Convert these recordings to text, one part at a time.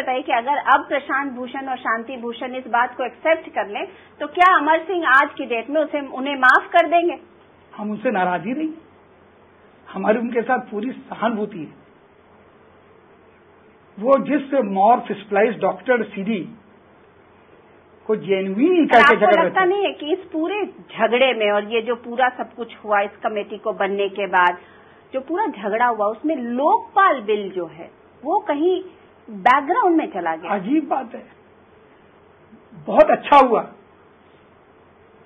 बताइए कि अगर अब प्रशांत भूषण और शांति भूषण इस बात को एक्सेप्ट कर लें तो क्या अमर सिंह आज की डेट में उन्हें माफ कर देंगे? हम उनसे नाराज ही नहीं, हमारी उनके साथ पूरी सहानुभूति है। वो जिस मॉर्फ स्प्लाइस डॉक्टर सीडी को जेन्युइन करके झगड़ रहे थे। आपको लगता नहीं है कि इस पूरे झगड़े में और ये जो पूरा सब कुछ हुआ इस कमेटी को बनने के बाद जो पूरा झगड़ा हुआ उसमें लोकपाल बिल जो है वो कहीं बैकग्राउंड में चला गया? अजीब बात है, बहुत अच्छा हुआ।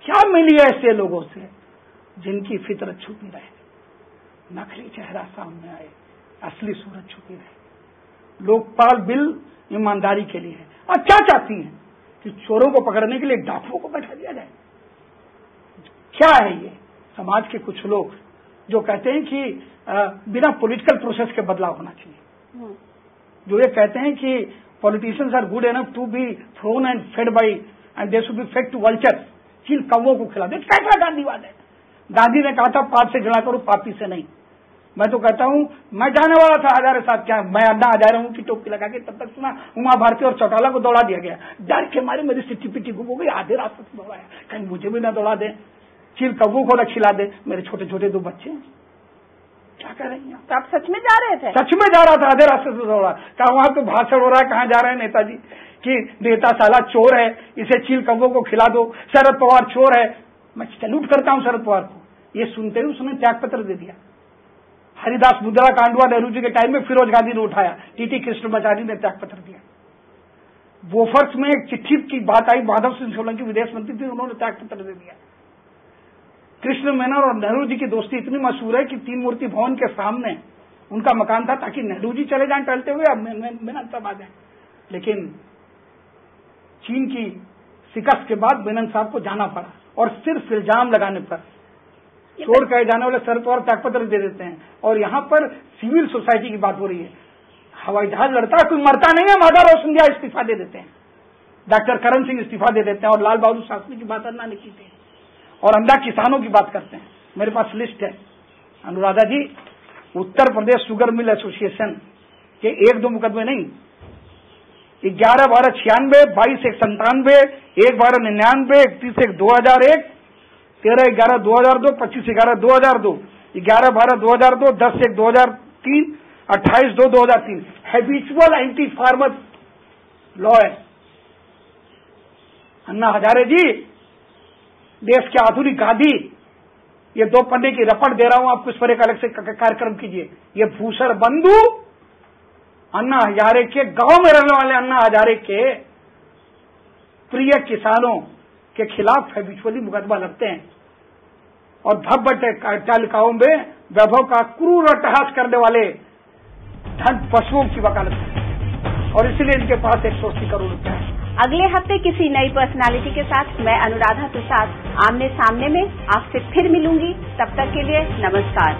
क्या मिली है ऐसे लोगों से जिनकी फितरत छुपी रहे, नकली चेहरा सामने आए, असली सूरत छुपी रहे। लोकपाल बिल ईमानदारी के लिए है। अब क्या चाहती हैं कि चोरों को पकड़ने के लिए डाकुओं को बैठा दिया जाए? क्या है ये? समाज के कुछ लोग जो कहते हैं कि बिना पॉलिटिकल प्रोसेस के बदलाव होना चाहिए, जो ये कहते हैं कि politicians are good enough to be thrown and fed by and they should be fed to vultures, चील कौवों को खिला दे। कैसा गांधीवाद है? गांधी ने कहा था पाप से घृणा करो, पापी से नहीं। मैं तो कहता हूं, मैं जाने वाला था हजारे साथ, क्या मैं अन्ना हजारे हूं की टोपी लगा के, तब तक सुना उमा भारती और चौटाला को दौड़ा दिया गया। डर के मारे मेरी सिट्टी पिट्टी गुम हो गई, आधे रास्ते से दौड़ाया, कहीं मुझे भी ना दौड़ा दे, चील कौवों को न खिला दे। मेरे छोटे छोटे 2 बच्चे हैं, क्या करेंगे? तो आप सच में जा रहे थे? सच में जा रहा था, आधे रास्ते से दौड़ा। कहा वहां तो भाषण हो रहा है, कहां जा रहे हैं नेताजी कि नेता साला चोर है, इसे चील कौवों को खिला दो, शरद पवार चोर है। मैं सैल्यूट करता हूं शरद पवार को। ये सुनते ही उसने त्याग पत्र दे दिया। हरिदास मुद्रा कांड हुआ नेहरू जी के टाइम में, फिरोज गांधी ने उठाया, टीटी कृष्णमाचारी ने त्याग पत्र दिया। बोफर्स में एक चिट्ठी की बात आई, माधव सिंह सोलंकी विदेश मंत्री थे, उन्होंने त्याग पत्र दे दिया। कृष्ण मेनन और नेहरू जी की दोस्ती इतनी मशहूर है कि 3 मूर्ति भवन के सामने उनका मकान था ताकि नेहरू जी चले जाएं टहलते हुए, अब मेनन साहब आ जाए। लेकिन चीन की शिकस्त के बाद मेनन साहब को जाना पड़ा और सिर्फ इल्जाम लगाने पर चोर कहे जाने वाले शरद पवार त्यागपत्र दे देते हैं। और यहाँ पर सिविल सोसाइटी की बात हो रही है। हवाई जहाज लड़ता है, कोई मरता नहीं है, माधवराव सिंधिया इस्तीफा दे देते हैं, डॉक्टर करण सिंह इस्तीफा दे देते हैं, और लाल बहादुर शास्त्री की बात अन्ना ने की थी, और अंधा किसानों की बात करते हैं। मेरे पास लिस्ट है अनुराधा जी, Uttar Pradesh sugar mill association के 1-2 मुकदमे नहीं, 11/12/96, 22/1/97, 1/12/99, 31/1/2001, 13/11/2002, 25/11/2002, 11/12/2002, 10/1/2003, 28/2/2003 हैबिचुअल एंटी फार्मर लॉ है। अन्ना हजारे जी, देश के आधुनिक गांधी, ये 2 पन्ने की रपट दे रहा हूं आपको, इस पर एक अलग से कार्यक्रम कीजिए। ये भूसर बंधु अन्ना हजारे के, गांव में रहने वाले अन्ना हजारे के प्रिय किसानों के खिलाफ हैबिचुअली मुकदमा लड़ते हैं, और भव्य तालिकाओं में वैभव का क्रूर अट्टहास करने वाले धन पशुओं की वकालत है, और इसलिए इनके पास 180 करोड़ रुपए है। अगले हफ्ते किसी नई पर्सनालिटी के साथ मैं अनुराधा प्रसाद आमने सामने में आपसे फिर मिलूंगी। तब तक के लिए नमस्कार।